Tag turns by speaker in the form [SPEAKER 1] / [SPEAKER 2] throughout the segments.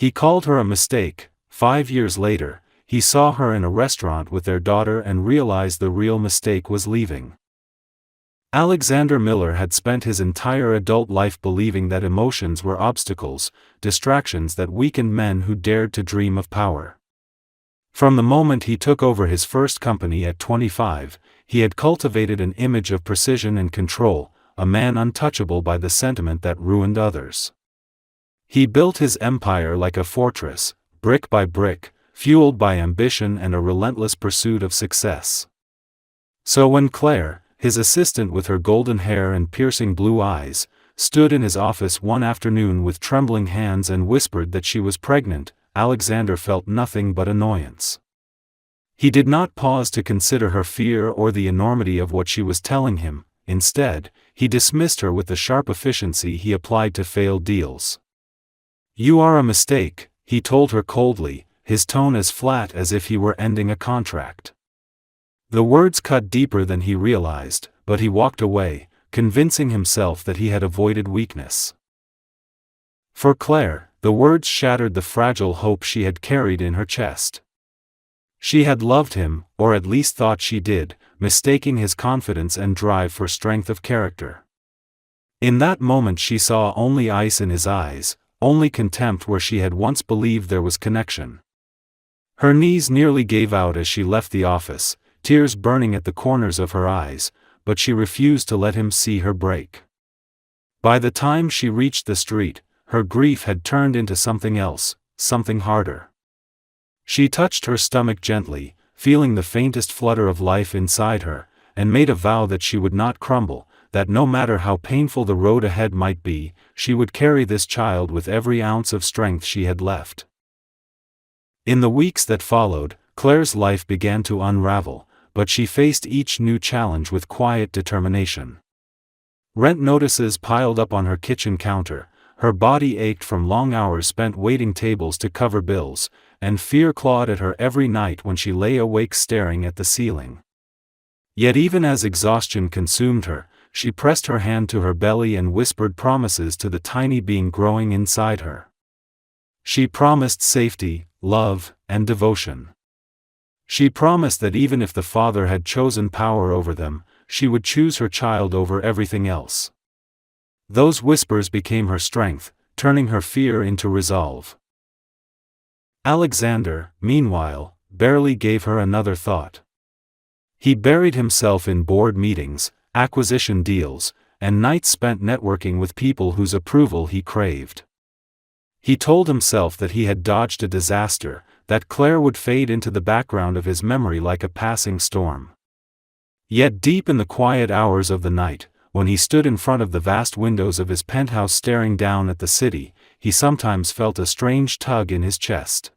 [SPEAKER 1] He called her a mistake. 5 years later, he saw her in a restaurant with their daughter and realized the real mistake was leaving. Alexander Miller had spent his entire adult life believing that emotions were obstacles, distractions that weakened men who dared to dream of power. From the moment he took over his first company at 25, he had cultivated an image of precision and control, a man untouchable by the sentiment that ruined others. He built his empire like a fortress, brick by brick, fueled by ambition and a relentless pursuit of success. So when Claire, his assistant with her golden hair and piercing blue eyes, stood in his office one afternoon with trembling hands and whispered that she was pregnant, Alexander felt nothing but annoyance. He did not pause to consider her fear or the enormity of what she was telling him. Instead, he dismissed her with the sharp efficiency he applied to failed deals. "You are a mistake," he told her coldly, his tone as flat as if he were ending a contract. The words cut deeper than he realized, but he walked away, convincing himself that he had avoided weakness. For Claire, the words shattered the fragile hope she had carried in her chest. She had loved him, or at least thought she did, mistaking his confidence and drive for strength of character. In that moment she saw only ice in his eyes, only contempt where she had once believed there was connection. Her knees nearly gave out as she left the office, tears burning at the corners of her eyes, but she refused to let him see her break. By the time she reached the street, her grief had turned into something else, something harder. She touched her stomach gently, feeling the faintest flutter of life inside her, and made a vow that she would not crumble, that no matter how painful the road ahead might be, she would carry this child with every ounce of strength she had left. In the weeks that followed, Claire's life began to unravel, but she faced each new challenge with quiet determination. Rent notices piled up on her kitchen counter, her body ached from long hours spent waiting tables to cover bills, and fear clawed at her every night when she lay awake staring at the ceiling. Yet even as exhaustion consumed her, she pressed her hand to her belly and whispered promises to the tiny being growing inside her. She promised safety, love, and devotion. She promised that even if the father had chosen power over them, she would choose her child over everything else. Those whispers became her strength, turning her fear into resolve. Alexander, meanwhile, barely gave her another thought. He buried himself in board meetings, acquisition deals, and nights spent networking with people whose approval he craved. He told himself that he had dodged a disaster, that Claire would fade into the background of his memory like a passing storm. Yet deep in the quiet hours of the night, when he stood in front of the vast windows of his penthouse staring down at the city, he sometimes felt a strange tug in his chest.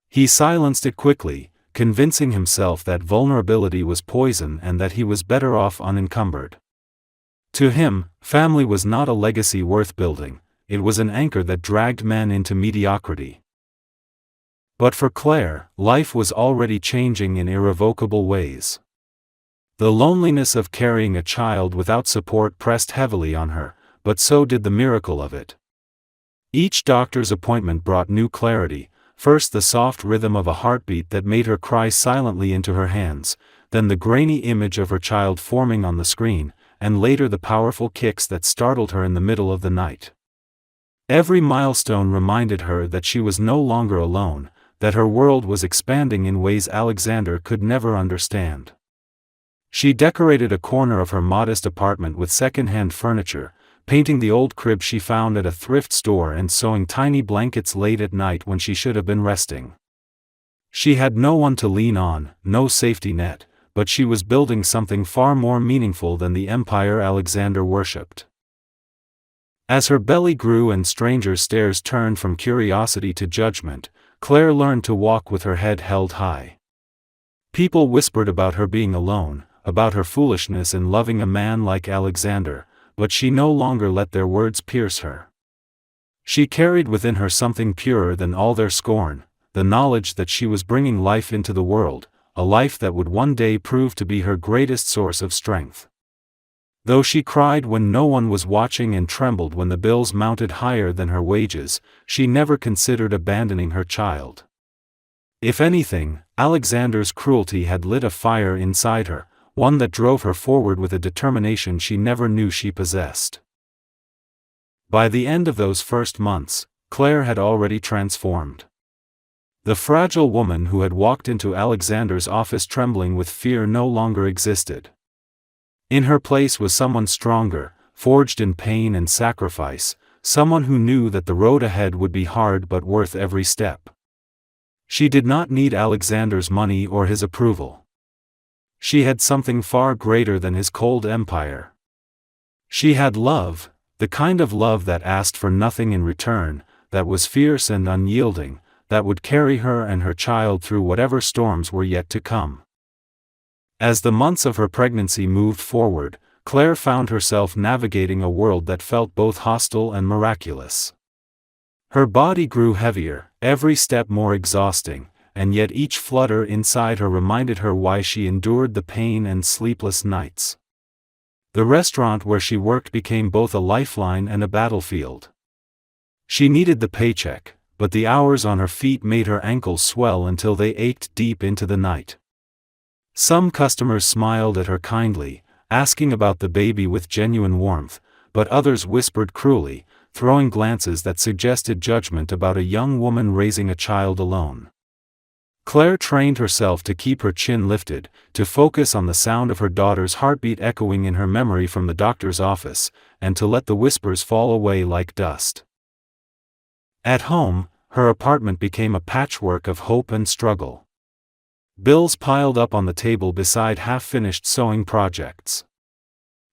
[SPEAKER 1] He silenced it quickly, convincing himself that vulnerability was poison and that he was better off unencumbered. To him, family was not a legacy worth building, it was an anchor that dragged men into mediocrity. But for Claire, life was already changing in irrevocable ways. The loneliness of carrying a child without support pressed heavily on her, but so did the miracle of it. Each doctor's appointment brought new clarity, first the soft rhythm of a heartbeat that made her cry silently into her hands, then the grainy image of her child forming on the screen, and later the powerful kicks that startled her in the middle of the night. Every milestone reminded her that she was no longer alone, that her world was expanding in ways Alexander could never understand. She decorated a corner of her modest apartment with second-hand furniture, painting the old crib she found at a thrift store and sewing tiny blankets late at night when she should have been resting. She had no one to lean on, no safety net, but she was building something far more meaningful than the empire Alexander worshipped. As her belly grew and strangers' stares turned from curiosity to judgment, Claire learned to walk with her head held high. People whispered about her being alone, about her foolishness in loving a man like Alexander, but she no longer let their words pierce her. She carried within her something purer than all their scorn, the knowledge that she was bringing life into the world, a life that would one day prove to be her greatest source of strength. Though she cried when no one was watching and trembled when the bills mounted higher than her wages, she never considered abandoning her child. If anything, Alexander's cruelty had lit a fire inside her, one that drove her forward with a determination she never knew she possessed. By the end of those first months, Claire had already transformed. The fragile woman who had walked into Alexander's office trembling with fear no longer existed. In her place was someone stronger, forged in pain and sacrifice, someone who knew that the road ahead would be hard but worth every step. She did not need Alexander's money or his approval. She had something far greater than his cold empire. She had love, the kind of love that asked for nothing in return, that was fierce and unyielding, that would carry her and her child through whatever storms were yet to come. As the months of her pregnancy moved forward, Claire found herself navigating a world that felt both hostile and miraculous. Her body grew heavier, every step more exhausting, and yet each flutter inside her reminded her why she endured the pain and sleepless nights. The restaurant where she worked became both a lifeline and a battlefield. She needed the paycheck, but the hours on her feet made her ankles swell until they ached deep into the night. Some customers smiled at her kindly, asking about the baby with genuine warmth, but others whispered cruelly, throwing glances that suggested judgment about a young woman raising a child alone. Claire trained herself to keep her chin lifted, to focus on the sound of her daughter's heartbeat echoing in her memory from the doctor's office, and to let the whispers fall away like dust. At home, her apartment became a patchwork of hope and struggle. Bills piled up on the table beside half-finished sewing projects.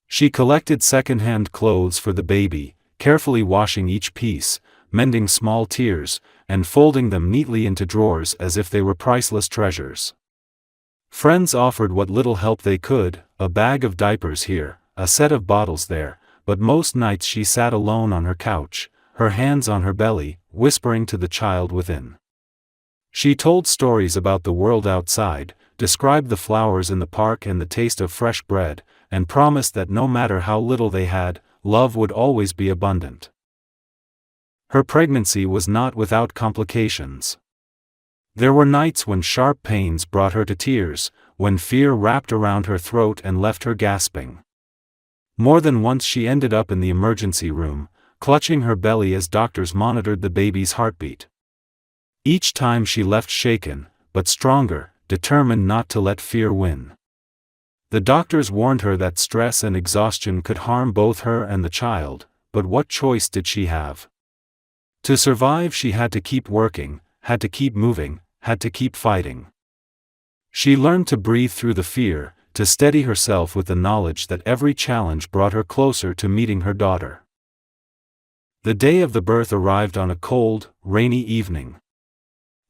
[SPEAKER 1] She collected second-hand clothes for the baby, carefully washing each piece, mending small tears, and folding them neatly into drawers as if they were priceless treasures. Friends offered what little help they could, a bag of diapers here, a set of bottles there, but most nights she sat alone on her couch, her hands on her belly, whispering to the child within. She told stories about the world outside, described the flowers in the park and the taste of fresh bread, and promised that no matter how little they had, love would always be abundant. Her pregnancy was not without complications. There were nights when sharp pains brought her to tears, when fear wrapped around her throat and left her gasping. More than once she ended up in the emergency room, clutching her belly as doctors monitored the baby's heartbeat. Each time she left shaken, but stronger, determined not to let fear win. The doctors warned her that stress and exhaustion could harm both her and the child, but what choice did she have? To survive she had to keep working, had to keep moving, had to keep fighting. She learned to breathe through the fear, to steady herself with the knowledge that every challenge brought her closer to meeting her daughter. The day of the birth arrived on a cold, rainy evening.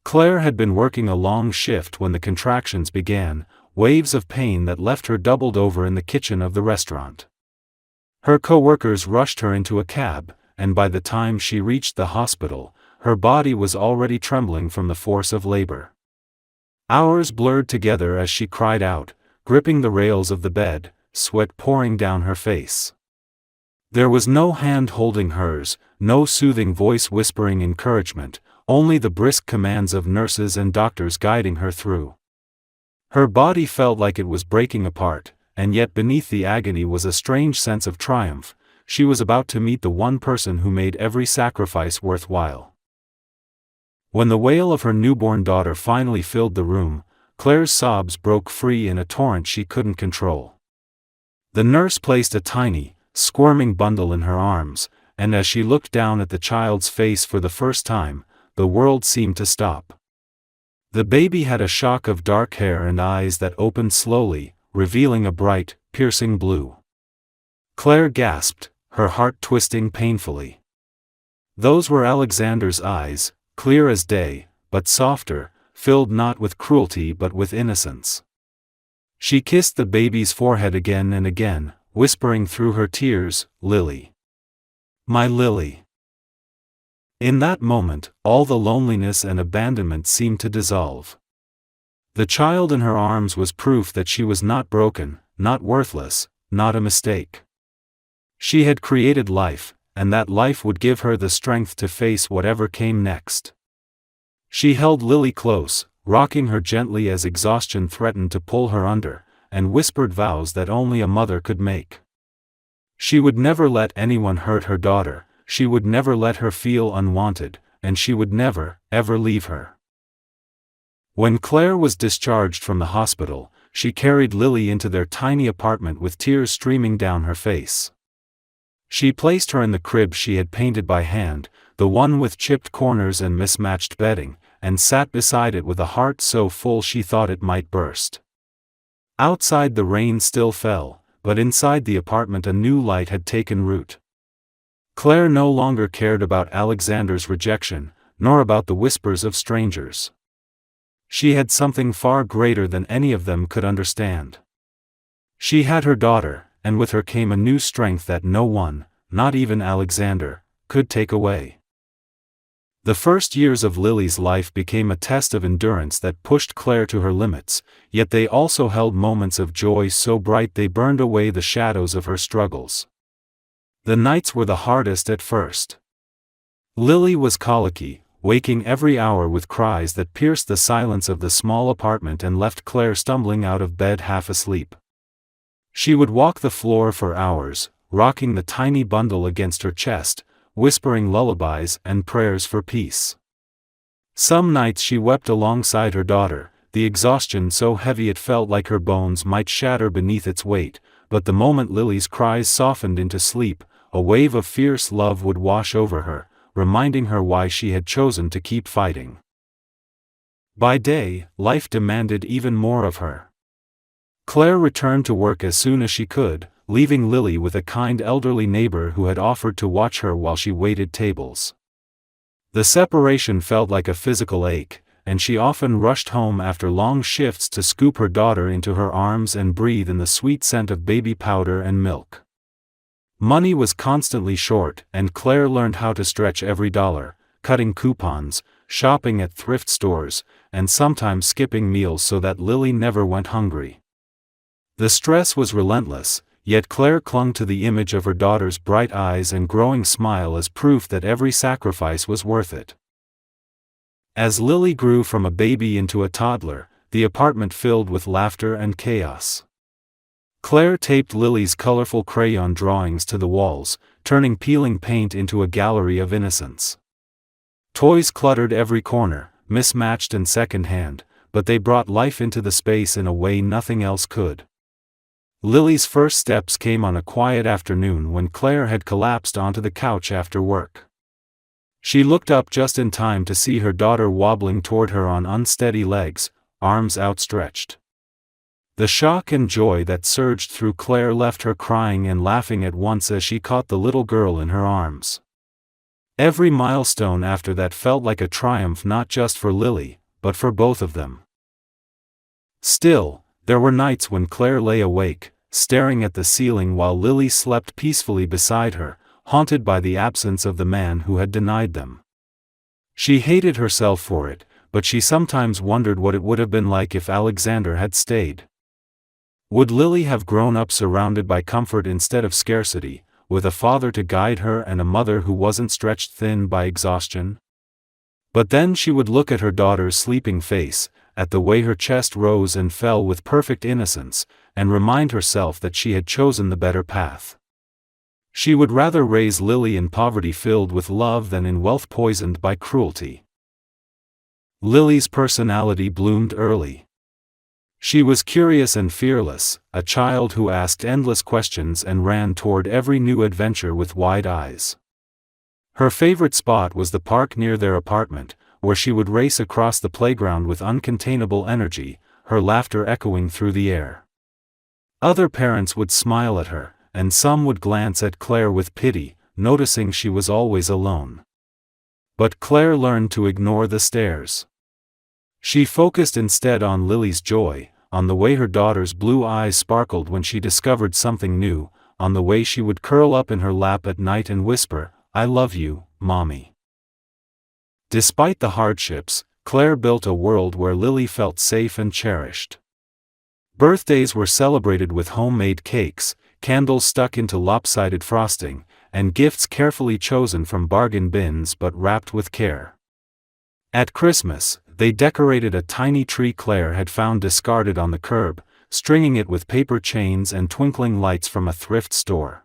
[SPEAKER 1] Claire had been working a long shift when the contractions began, waves of pain that left her doubled over in the kitchen of the restaurant. Her co-workers rushed her into a cab, and by the time she reached the hospital, her body was already trembling from the force of labor. Hours blurred together as she cried out, gripping the rails of the bed, sweat pouring down her face. There was no hand holding hers, no soothing voice whispering encouragement, only the brisk commands of nurses and doctors guiding her through. Her body felt like it was breaking apart, and yet beneath the agony was a strange sense of triumph. She was about to meet the one person who made every sacrifice worthwhile. When the wail of her newborn daughter finally filled the room, Claire's sobs broke free in a torrent she couldn't control. The nurse placed a tiny, squirming bundle in her arms, and as she looked down at the child's face for the first time, the world seemed to stop. The baby had a shock of dark hair and eyes that opened slowly, revealing a bright, piercing blue. Claire gasped, her heart twisting painfully. Those were Alexander's eyes, clear as day, but softer, filled not with cruelty but with innocence. She kissed the baby's forehead again and again, whispering through her tears, "Lily. My Lily." In that moment, all the loneliness and abandonment seemed to dissolve. The child in her arms was proof that she was not broken, not worthless, not a mistake. She had created life, and that life would give her the strength to face whatever came next. She held Lily close, rocking her gently as exhaustion threatened to pull her under, and whispered vows that only a mother could make. She would never let anyone hurt her daughter, she would never let her feel unwanted, and she would never, ever leave her. When Claire was discharged from the hospital, she carried Lily into their tiny apartment with tears streaming down her face. She placed her in the crib she had painted by hand, the one with chipped corners and mismatched bedding, and sat beside it with a heart so full she thought it might burst. Outside the rain still fell, but inside the apartment a new light had taken root. Claire no longer cared about Alexander's rejection, nor about the whispers of strangers. She had something far greater than any of them could understand. She had her daughter, and with her came a new strength that no one, not even Alexander, could take away. The first years of Lily's life became a test of endurance that pushed Claire to her limits, yet they also held moments of joy so bright they burned away the shadows of her struggles. The nights were the hardest at first. Lily was colicky, waking every hour with cries that pierced the silence of the small apartment and left Claire stumbling out of bed half asleep. She would walk the floor for hours, rocking the tiny bundle against her chest, whispering lullabies and prayers for peace. Some nights she wept alongside her daughter, the exhaustion so heavy it felt like her bones might shatter beneath its weight, but the moment Lily's cries softened into sleep, a wave of fierce love would wash over her, reminding her why she had chosen to keep fighting. By day, life demanded even more of her. Claire returned to work as soon as she could, leaving Lily with a kind elderly neighbor who had offered to watch her while she waited tables. The separation felt like a physical ache, and she often rushed home after long shifts to scoop her daughter into her arms and breathe in the sweet scent of baby powder and milk. Money was constantly short, and Claire learned how to stretch every dollar, cutting coupons, shopping at thrift stores, and sometimes skipping meals so that Lily never went hungry. The stress was relentless, yet Claire clung to the image of her daughter's bright eyes and growing smile as proof that every sacrifice was worth it. As Lily grew from a baby into a toddler, the apartment filled with laughter and chaos. Claire taped Lily's colorful crayon drawings to the walls, turning peeling paint into a gallery of innocence. Toys cluttered every corner, mismatched and second-hand, but they brought life into the space in a way nothing else could. Lily's first steps came on a quiet afternoon when Claire had collapsed onto the couch after work. She looked up just in time to see her daughter wobbling toward her on unsteady legs, arms outstretched. The shock and joy that surged through Claire left her crying and laughing at once as she caught the little girl in her arms. Every milestone after that felt like a triumph not just for Lily, but for both of them. Still, there were nights when Claire lay awake, staring at the ceiling while Lily slept peacefully beside her, haunted by the absence of the man who had denied them. She hated herself for it, but she sometimes wondered what it would have been like if Alexander had stayed. Would Lily have grown up surrounded by comfort instead of scarcity, with a father to guide her and a mother who wasn't stretched thin by exhaustion? But then she would look at her daughter's sleeping face, at the way her chest rose and fell with perfect innocence, and remind herself that she had chosen the better path. She would rather raise Lily in poverty filled with love than in wealth poisoned by cruelty. Lily's personality bloomed early. She was curious and fearless, a child who asked endless questions and ran toward every new adventure with wide eyes. Her favorite spot was the park near their apartment, where she would race across the playground with uncontainable energy, her laughter echoing through the air. Other parents would smile at her, and some would glance at Claire with pity, noticing she was always alone. But Claire learned to ignore the stares. She focused instead on Lily's joy, on the way her daughter's blue eyes sparkled when she discovered something new, on the way she would curl up in her lap at night and whisper, "I love you, Mommy." Despite the hardships, Claire built a world where Lily felt safe and cherished. Birthdays were celebrated with homemade cakes, candles stuck into lopsided frosting, and gifts carefully chosen from bargain bins but wrapped with care. At Christmas, they decorated a tiny tree Claire had found discarded on the curb, stringing it with paper chains and twinkling lights from a thrift store.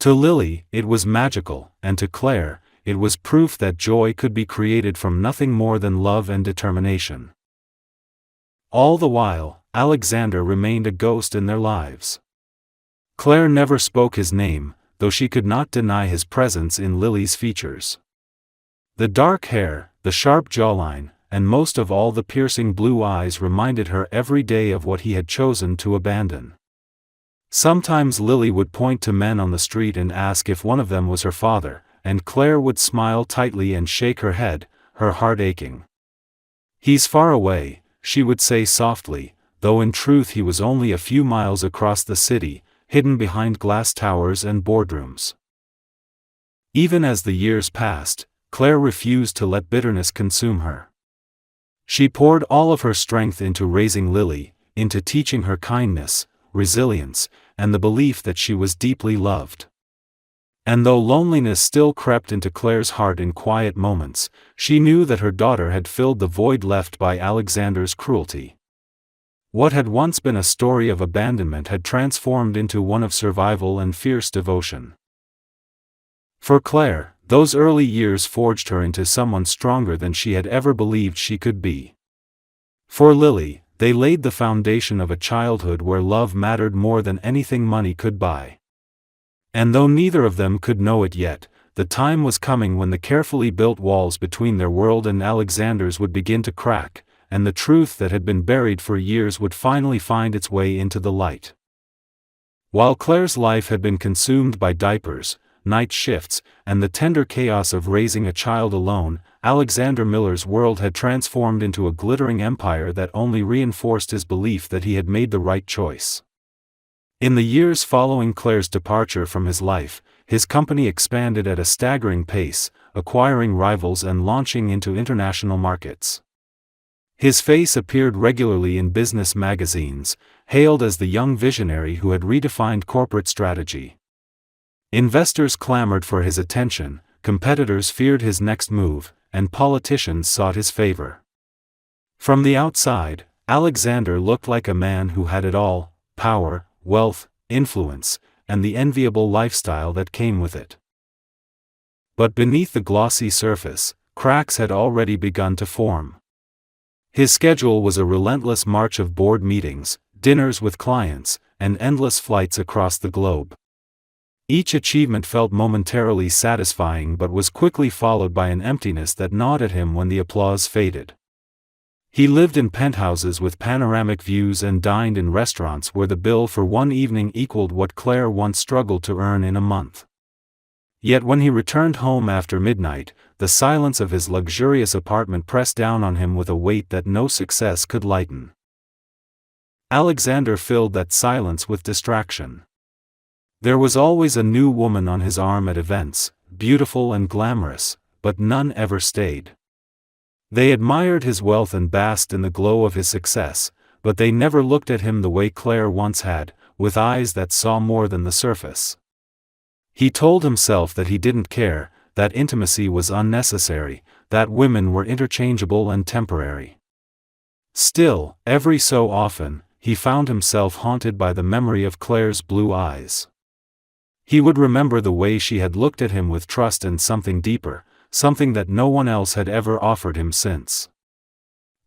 [SPEAKER 1] To Lily, it was magical, and to Claire, it was proof that joy could be created from nothing more than love and determination. All the while, Alexander remained a ghost in their lives. Claire never spoke his name, though she could not deny his presence in Lily's features. The dark hair, the sharp jawline, and most of all the piercing blue eyes reminded her every day of what he had chosen to abandon. Sometimes Lily would point to men on the street and ask if one of them was her father, and Claire would smile tightly and shake her head, her heart aching. "He's far away," she would say softly, though in truth he was only a few miles across the city, hidden behind glass towers and boardrooms. Even as the years passed, Claire refused to let bitterness consume her. She poured all of her strength into raising Lily, into teaching her kindness, resilience, and the belief that she was deeply loved. And though loneliness still crept into Claire's heart in quiet moments, she knew that her daughter had filled the void left by Alexander's cruelty. What had once been a story of abandonment had transformed into one of survival and fierce devotion. For Claire, those early years forged her into someone stronger than she had ever believed she could be. For Lily, they laid the foundation of a childhood where love mattered more than anything money could buy. And though neither of them could know it yet, the time was coming when the carefully built walls between their world and Alexander's would begin to crack, and the truth that had been buried for years would finally find its way into the light. While Claire's life had been consumed by diapers, night shifts, and the tender chaos of raising a child alone, Alexander Miller's world had transformed into a glittering empire that only reinforced his belief that he had made the right choice. In the years following Claire's departure from his life, his company expanded at a staggering pace, acquiring rivals and launching into international markets. His face appeared regularly in business magazines, hailed as the young visionary who had redefined corporate strategy. Investors clamored for his attention, competitors feared his next move, and politicians sought his favor. From the outside, Alexander looked like a man who had it all: power, wealth, influence, and the enviable lifestyle that came with it. But beneath the glossy surface, cracks had already begun to form. His schedule was a relentless march of board meetings, dinners with clients, and endless flights across the globe. Each achievement felt momentarily satisfying but was quickly followed by an emptiness that gnawed at him when the applause faded. He lived in penthouses with panoramic views and dined in restaurants where the bill for one evening equaled what Claire once struggled to earn in a month. Yet when he returned home after midnight, the silence of his luxurious apartment pressed down on him with a weight that no success could lighten. Alexander filled that silence with distraction. There was always a new woman on his arm at events, beautiful and glamorous, but none ever stayed. They admired his wealth and basked in the glow of his success, but they never looked at him the way Claire once had, with eyes that saw more than the surface. He told himself that he didn't care, that intimacy was unnecessary, that women were interchangeable and temporary. Still, every so often, he found himself haunted by the memory of Claire's blue eyes. He would remember the way she had looked at him with trust and something deeper, something that no one else had ever offered him since.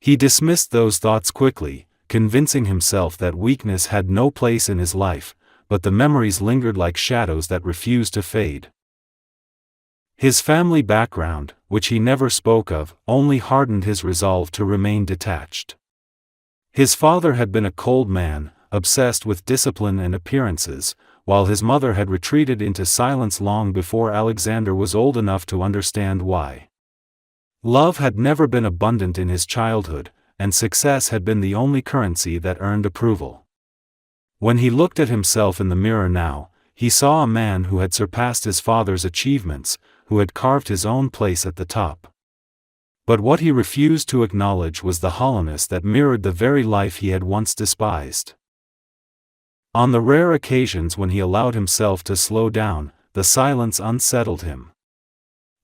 [SPEAKER 1] He dismissed those thoughts quickly, convincing himself that weakness had no place in his life, but the memories lingered like shadows that refused to fade. His family background, which he never spoke of, only hardened his resolve to remain detached. His father had been a cold man, obsessed with discipline and appearances, while his mother had retreated into silence long before Alexander was old enough to understand why. Love had never been abundant in his childhood, and success had been the only currency that earned approval. When he looked at himself in the mirror now, he saw a man who had surpassed his father's achievements, who had carved his own place at the top. But what he refused to acknowledge was the hollowness that mirrored the very life he had once despised. On the rare occasions when he allowed himself to slow down, the silence unsettled him.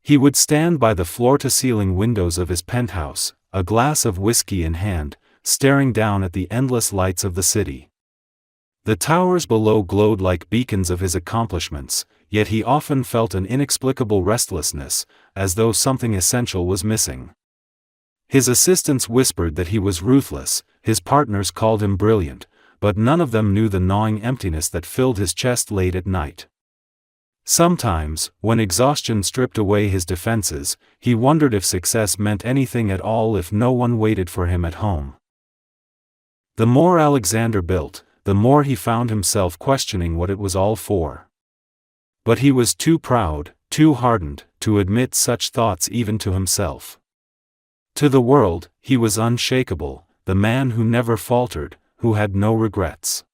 [SPEAKER 1] He would stand by the floor-to-ceiling windows of his penthouse, a glass of whiskey in hand, staring down at the endless lights of the city. The towers below glowed like beacons of his accomplishments, yet he often felt an inexplicable restlessness, as though something essential was missing. His assistants whispered that he was ruthless, his partners called him brilliant, but none of them knew the gnawing emptiness that filled his chest late at night. Sometimes, when exhaustion stripped away his defenses, he wondered if success meant anything at all if no one waited for him at home. The more Alexander built, the more he found himself questioning what it was all for. But he was too proud, too hardened, to admit such thoughts even to himself. To the world, he was unshakable, the man who never faltered, who had no regrets.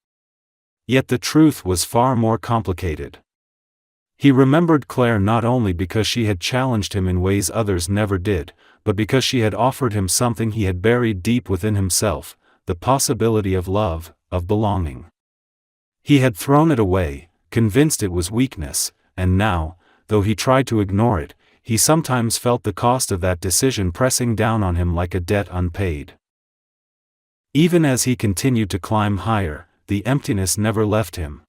[SPEAKER 1] Yet the truth was far more complicated. He remembered Claire not only because she had challenged him in ways others never did, but because she had offered him something he had buried deep within himself, the possibility of love, of belonging. He had thrown it away, convinced it was weakness, and now, though he tried to ignore it, he sometimes felt the cost of that decision pressing down on him like a debt unpaid. Even as he continued to climb higher, the emptiness never left him.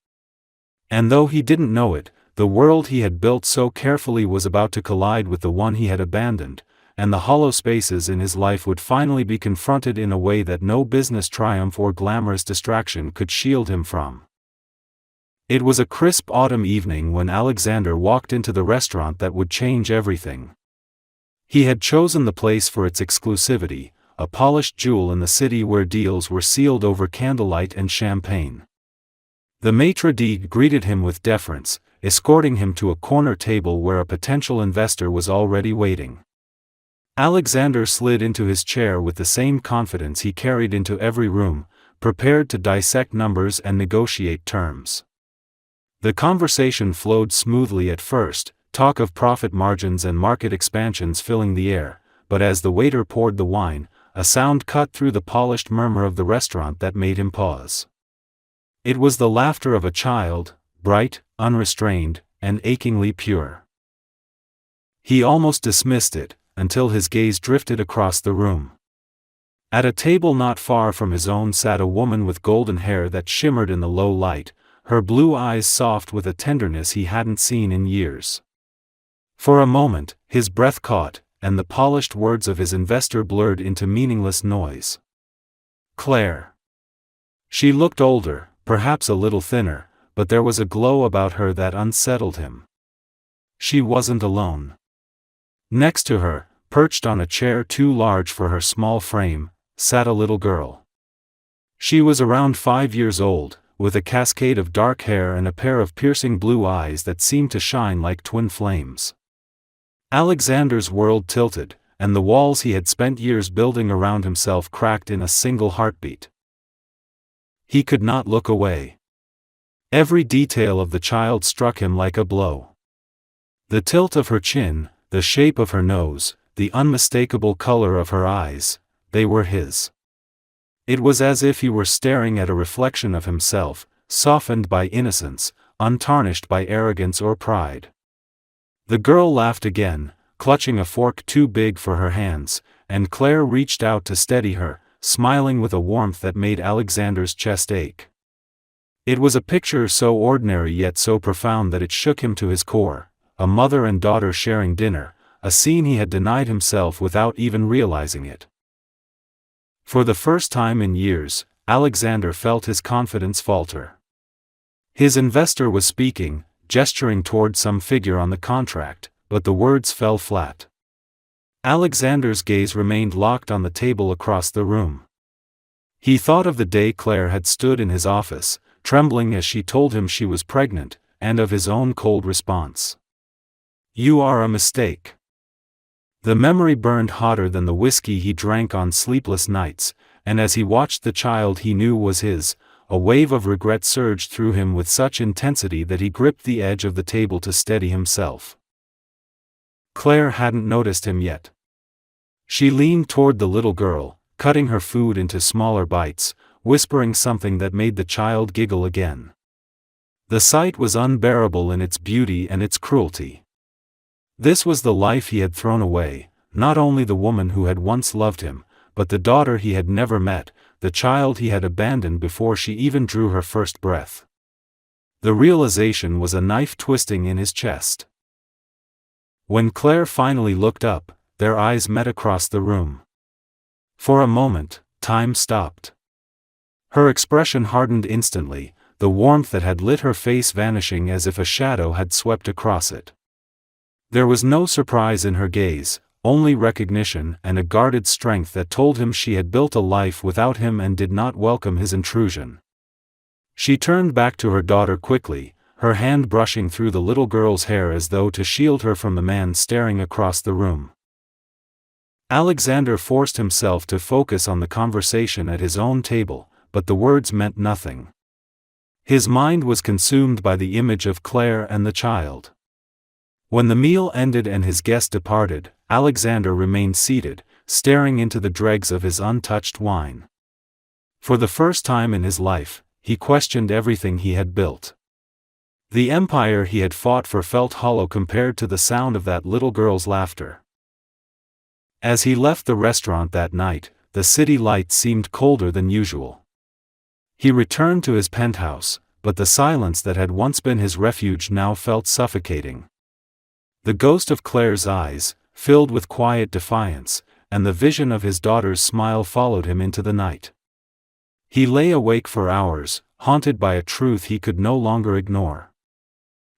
[SPEAKER 1] And though he didn't know it, the world he had built so carefully was about to collide with the one he had abandoned, and the hollow spaces in his life would finally be confronted in a way that no business triumph or glamorous distraction could shield him from. It was a crisp autumn evening when Alexander walked into the restaurant that would change everything. He had chosen the place for its exclusivity, a polished jewel in the city where deals were sealed over candlelight and champagne. The maitre d' greeted him with deference, escorting him to a corner table where a potential investor was already waiting. Alexander slid into his chair with the same confidence he carried into every room, prepared to dissect numbers and negotiate terms. The conversation flowed smoothly at first, talk of profit margins and market expansions filling the air, but as the waiter poured the wine, a sound cut through the polished murmur of the restaurant that made him pause. It was the laughter of a child, bright, unrestrained, and achingly pure. He almost dismissed it, until his gaze drifted across the room. At a table not far from his own sat a woman with golden hair that shimmered in the low light, her blue eyes soft with a tenderness he hadn't seen in years. For a moment, his breath caught, and the polished words of his investor blurred into meaningless noise. Claire. She looked older, perhaps a little thinner, but there was a glow about her that unsettled him. She wasn't alone. Next to her, perched on a chair too large for her small frame, sat a little girl. She was around 5 years old, with a cascade of dark hair and a pair of piercing blue eyes that seemed to shine like twin flames. Alexander's world tilted, and the walls he had spent years building around himself cracked in a single heartbeat. He could not look away. Every detail of the child struck him like a blow. The tilt of her chin, the shape of her nose, the unmistakable color of her eyes, they were his. It was as if he were staring at a reflection of himself, softened by innocence, untarnished by arrogance or pride. The girl laughed again, clutching a fork too big for her hands, and Claire reached out to steady her, smiling with a warmth that made Alexander's chest ache. It was a picture so ordinary yet so profound that it shook him to his core, a mother and daughter sharing dinner, a scene he had denied himself without even realizing it. For the first time in years, Alexander felt his confidence falter. His investor was speaking, gesturing toward some figure on the contract, but the words fell flat. Alexander's gaze remained locked on the table across the room. He thought of the day Claire had stood in his office, trembling as she told him she was pregnant, and of his own cold response. "You are a mistake." The memory burned hotter than the whiskey he drank on sleepless nights, and as he watched the child he knew was his, a wave of regret surged through him with such intensity that he gripped the edge of the table to steady himself. Claire hadn't noticed him yet. She leaned toward the little girl, cutting her food into smaller bites, whispering something that made the child giggle again. The sight was unbearable in its beauty and its cruelty. This was the life he had thrown away, not only the woman who had once loved him, but the daughter he had never met, the child he had abandoned before she even drew her first breath. The realization was a knife twisting in his chest. When Claire finally looked up, their eyes met across the room. For a moment, time stopped. Her expression hardened instantly, the warmth that had lit her face vanishing as if a shadow had swept across it. There was no surprise in her gaze, only recognition and a guarded strength that told him she had built a life without him and did not welcome his intrusion. She turned back to her daughter quickly, her hand brushing through the little girl's hair as though to shield her from the man staring across the room. Alexander forced himself to focus on the conversation at his own table, but the words meant nothing. His mind was consumed by the image of Claire and the child. When the meal ended and his guest departed, Alexander remained seated, staring into the dregs of his untouched wine. For the first time in his life, he questioned everything he had built. The empire he had fought for felt hollow compared to the sound of that little girl's laughter. As he left the restaurant that night, the city lights seemed colder than usual. He returned to his penthouse, but the silence that had once been his refuge now felt suffocating. The ghost of Claire's eyes, filled with quiet defiance, and the vision of his daughter's smile followed him into the night. He lay awake for hours, haunted by a truth he could no longer ignore.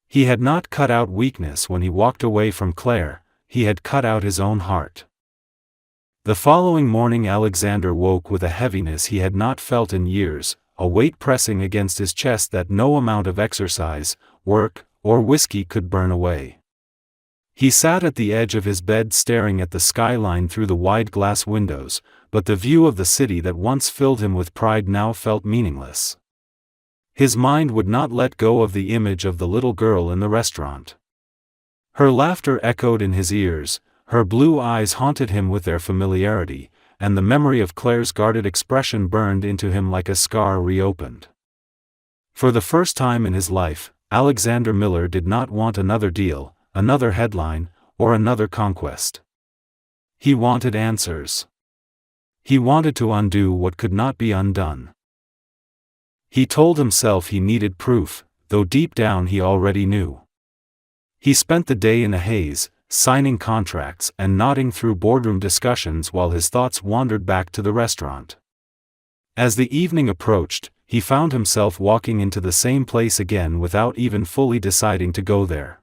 [SPEAKER 1] He had not cut out weakness when he walked away from Claire, he had cut out his own heart. The following morning Alexander woke with a heaviness he had not felt in years, a weight pressing against his chest that no amount of exercise, work, or whiskey could burn away. He sat at the edge of his bed staring at the skyline through the wide glass windows, but the view of the city that once filled him with pride now felt meaningless. His mind would not let go of the image of the little girl in the restaurant. Her laughter echoed in his ears, her blue eyes haunted him with their familiarity, and the memory of Claire's guarded expression burned into him like a scar reopened. For the first time in his life, Alexander Miller did not want another deal, another headline, or another conquest. He wanted answers. He wanted to undo what could not be undone. He told himself he needed proof, though deep down he already knew. He spent the day in a haze, signing contracts and nodding through boardroom discussions while his thoughts wandered back to the restaurant. As the evening approached, he found himself walking into the same place again without even fully deciding to go there.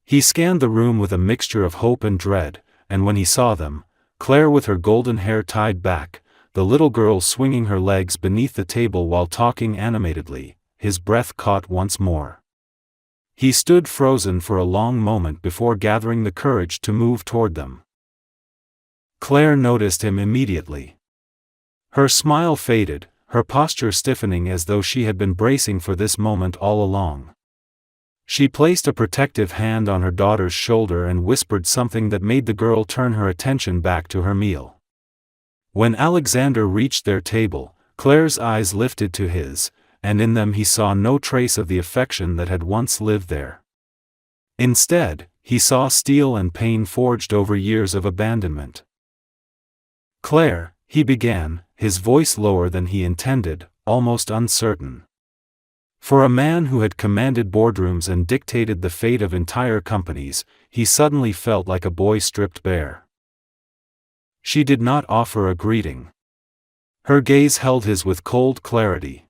[SPEAKER 1] He scanned the room with a mixture of hope and dread, and when he saw them, Claire with her golden hair tied back, the little girl swinging her legs beneath the table while talking animatedly, his breath caught once more. He stood frozen for a long moment before gathering the courage to move toward them. Claire noticed him immediately. Her smile faded, her posture stiffening as though she had been bracing for this moment all along. She placed a protective hand on her daughter's shoulder and whispered something that made the girl turn her attention back to her meal. When Alexander reached their table, Claire's eyes lifted to his, and in them he saw no trace of the affection that had once lived there. Instead, he saw steel and pain forged over years of abandonment. "Claire," he began, his voice lower than he intended, almost uncertain. For a man who had commanded boardrooms and dictated the fate of entire companies, he suddenly felt like a boy stripped bare. She did not offer a greeting. Her gaze held his with cold clarity.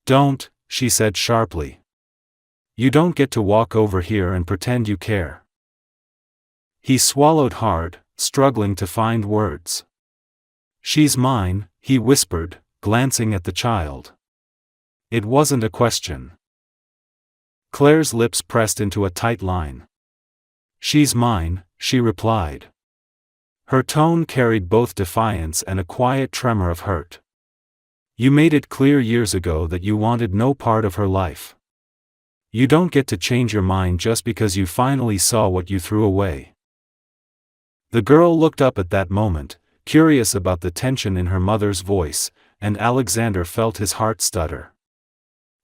[SPEAKER 1] "Don't," she said sharply. "You don't get to walk over here and pretend you care." He swallowed hard, struggling to find words. "She's mine," he whispered, glancing at the child. It wasn't a question. Claire's lips pressed into a tight line. "She's mine," she replied. Her tone carried both defiance and a quiet tremor of hurt. "You made it clear years ago that you wanted no part of her life. You don't get to change your mind just because you finally saw what you threw away." The girl looked up at that moment, curious about the tension in her mother's voice, and Alexander felt his heart stutter.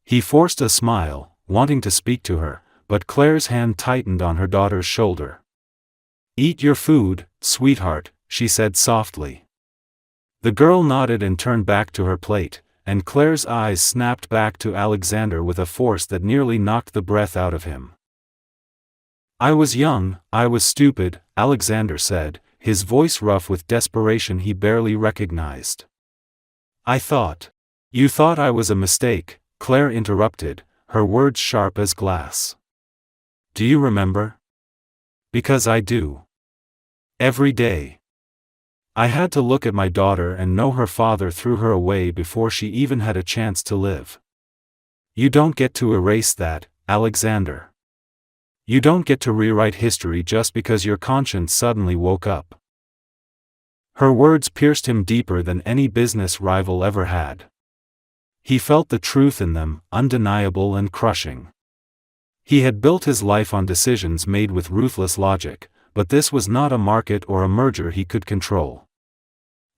[SPEAKER 1] He forced a smile, wanting to speak to her, but Claire's hand tightened on her daughter's shoulder. "Eat your food, sweetheart," she said softly. The girl nodded and turned back to her plate, and Claire's eyes snapped back to Alexander with a force that nearly knocked the breath out of him. "I was young, I was stupid," Alexander said, his voice rough with desperation he barely recognized. "I thought." "You thought I was a mistake," Claire interrupted, her words sharp as glass. "Do you remember?" "Because I do. Every day. I had to look at my daughter and know her father threw her away before she even had a chance to live. You don't get to erase that, Alexander. You don't get to rewrite history just because your conscience suddenly woke up." Her words pierced him deeper than any business rival ever had. He felt the truth in them, undeniable and crushing. He had built his life on decisions made with ruthless logic, but this was not a market or a merger he could control.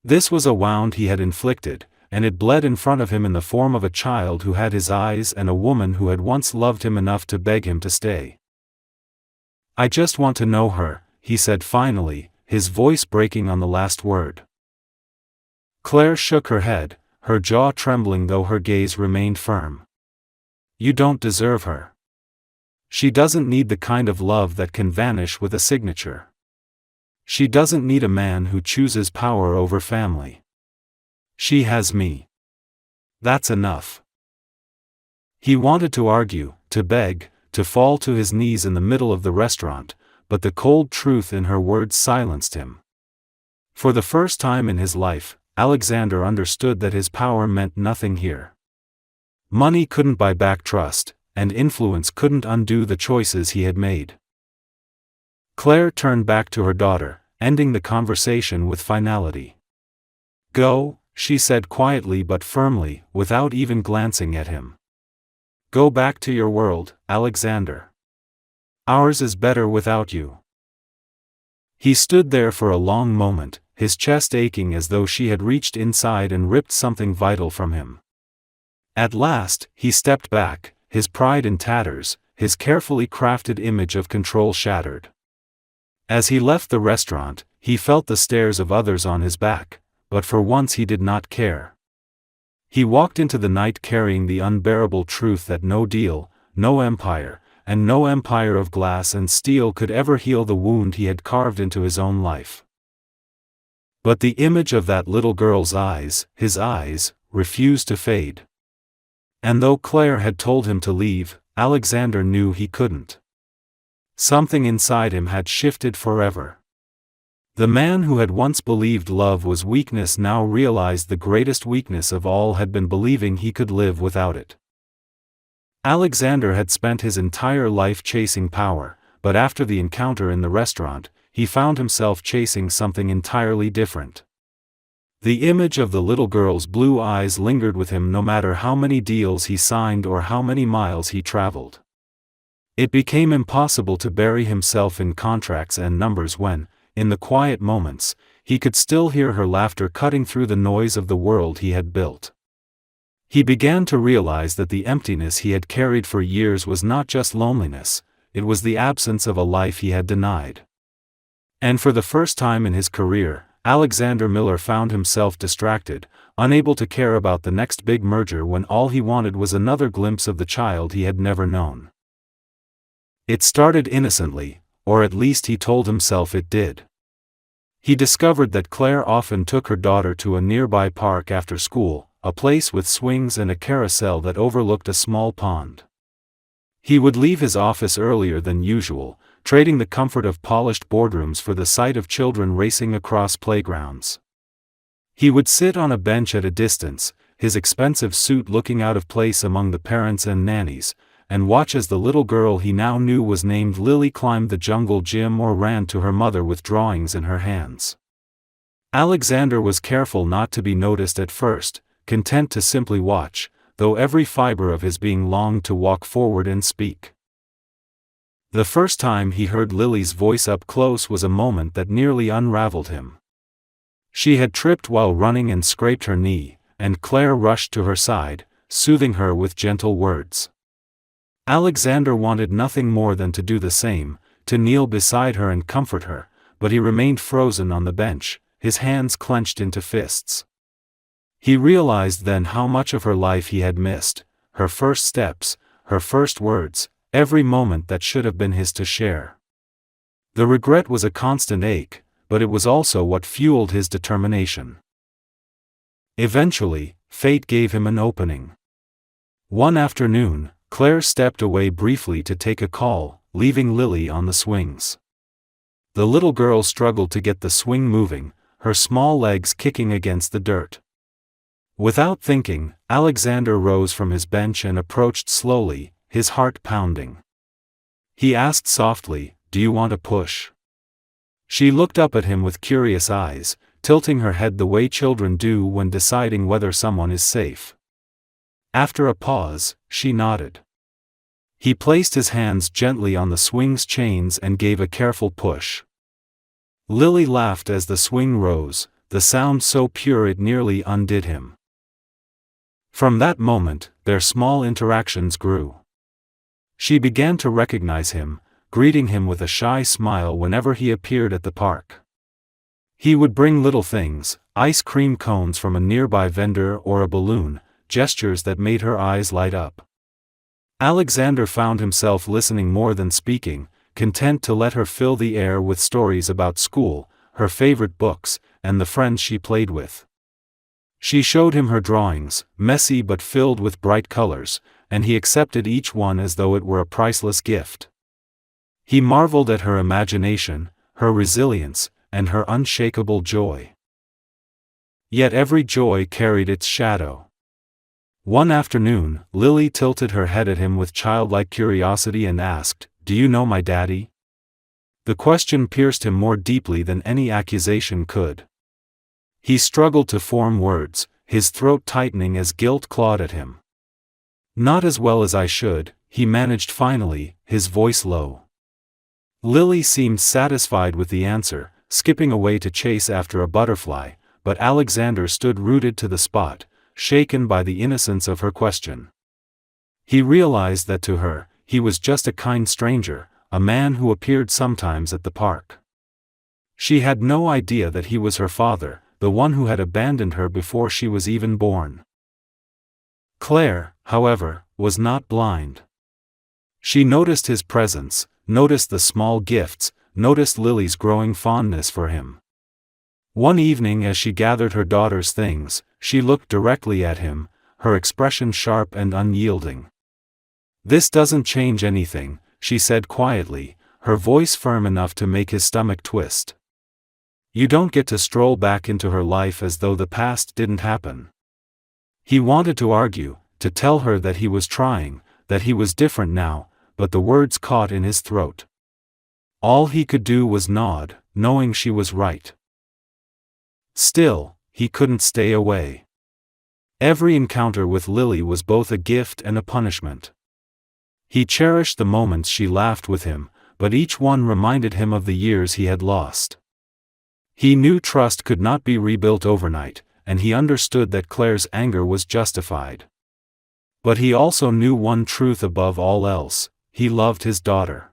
[SPEAKER 1] This was a wound he had inflicted, and it bled in front of him in the form of a child who had his eyes and a woman who had once loved him enough to beg him to stay. "I just want to know her," he said finally, his voice breaking on the last word. Claire shook her head, her jaw trembling though her gaze remained firm. "You don't deserve her. She doesn't need the kind of love that can vanish with a signature. She doesn't need a man who chooses power over family. She has me. That's enough." He wanted to argue, to beg, to fall to his knees in the middle of the restaurant, but the cold truth in her words silenced him. For the first time in his life, Alexander understood that his power meant nothing here. Money couldn't buy back trust, and influence couldn't undo the choices he had made. Claire turned back to her daughter, ending the conversation with finality. "Go," she said quietly but firmly, without even glancing at him. "Go back to your world, Alexander. Ours is better without you." He stood there for a long moment, his chest aching as though she had reached inside and ripped something vital from him. At last, he stepped back, his pride in tatters, his carefully crafted image of control shattered. As he left the restaurant, he felt the stares of others on his back, but for once he did not care. He walked into the night carrying the unbearable truth that no deal, no empire, and no empire of glass and steel could ever heal the wound he had carved into his own life. But the image of that little girl's eyes, his eyes, refused to fade. And though Claire had told him to leave, Alexander knew he couldn't. Something inside him had shifted forever. The man who had once believed love was weakness now realized the greatest weakness of all had been believing he could live without it. Alexander had spent his entire life chasing power, but after the encounter in the restaurant, he found himself chasing something entirely different. The image of the little girl's blue eyes lingered with him no matter how many deals he signed or how many miles he traveled. It became impossible to bury himself in contracts and numbers when, in the quiet moments, he could still hear her laughter cutting through the noise of the world he had built. He began to realize that the emptiness he had carried for years was not just loneliness, it was the absence of a life he had denied. And for the first time in his career, Alexander Miller found himself distracted, unable to care about the next big merger when all he wanted was another glimpse of the child he had never known. It started innocently, or at least he told himself it did. He discovered that Claire often took her daughter to a nearby park after school, a place with swings and a carousel that overlooked a small pond. He would leave his office earlier than usual, trading the comfort of polished boardrooms for the sight of children racing across playgrounds. He would sit on a bench at a distance, his expensive suit looking out of place among the parents and nannies, and watch as the little girl he now knew was named Lily climbed the jungle gym or ran to her mother with drawings in her hands. Alexander was careful not to be noticed at first, content to simply watch, though every fiber of his being longed to walk forward and speak. The first time he heard Lily's voice up close was a moment that nearly unraveled him. She had tripped while running and scraped her knee, and Claire rushed to her side, soothing her with gentle words. Alexander wanted nothing more than to do the same, to kneel beside her and comfort her, but he remained frozen on the bench, his hands clenched into fists. He realized then how much of her life he had missed, her first steps, her first words, every moment that should have been his to share. The regret was a constant ache, but it was also what fueled his determination. Eventually, fate gave him an opening. One afternoon, Claire stepped away briefly to take a call, leaving Lily on the swings. The little girl struggled to get the swing moving, her small legs kicking against the dirt. Without thinking, Alexander rose from his bench and approached slowly, his heart pounding. He asked softly, "Do you want a push?" She looked up at him with curious eyes, tilting her head the way children do when deciding whether someone is safe. After a pause, she nodded. He placed his hands gently on the swing's chains and gave a careful push. Lily laughed as the swing rose, the sound so pure it nearly undid him. From that moment, their small interactions grew. She began to recognize him, greeting him with a shy smile whenever he appeared at the park. He would bring little things, ice cream cones from a nearby vendor or a balloon, gestures that made her eyes light up. Alexander found himself listening more than speaking, content to let her fill the air with stories about school, her favorite books, and the friends she played with. She showed him her drawings, messy but filled with bright colors, and he accepted each one as though it were a priceless gift. He marveled at her imagination, her resilience, and her unshakable joy. Yet every joy carried its shadow. One afternoon, Lily tilted her head at him with childlike curiosity and asked, "Do you know my daddy?" The question pierced him more deeply than any accusation could. He struggled to form words, his throat tightening as guilt clawed at him. "Not as well as I should," he managed finally, his voice low. Lily seemed satisfied with the answer, skipping away to chase after a butterfly, but Alexander stood rooted to the spot, shaken by the innocence of her question. He realized that to her, he was just a kind stranger, a man who appeared sometimes at the park. She had no idea that he was her father, the one who had abandoned her before she was even born. Claire, however, was not blind. She noticed his presence, noticed the small gifts, noticed Lily's growing fondness for him. One evening as she gathered her daughter's things, she looked directly at him, her expression sharp and unyielding. "This doesn't change anything," she said quietly, her voice firm enough to make his stomach twist. "You don't get to stroll back into her life as though the past didn't happen." He wanted to argue, to tell her that he was trying, that he was different now, but the words caught in his throat. All he could do was nod, knowing she was right. Still, he couldn't stay away. Every encounter with Lily was both a gift and a punishment. He cherished the moments she laughed with him, but each one reminded him of the years he had lost. He knew trust could not be rebuilt overnight, and he understood that Claire's anger was justified. But he also knew one truth above all else: he loved his daughter.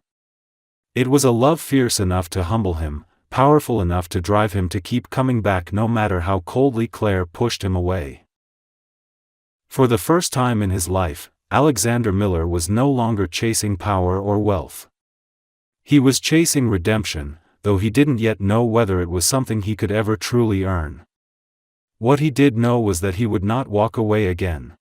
[SPEAKER 1] It was a love fierce enough to humble him, powerful enough to drive him to keep coming back no matter how coldly Claire pushed him away. For the first time in his life, Alexander Miller was no longer chasing power or wealth. He was chasing redemption, though he didn't yet know whether it was something he could ever truly earn. What he did know was that he would not walk away again.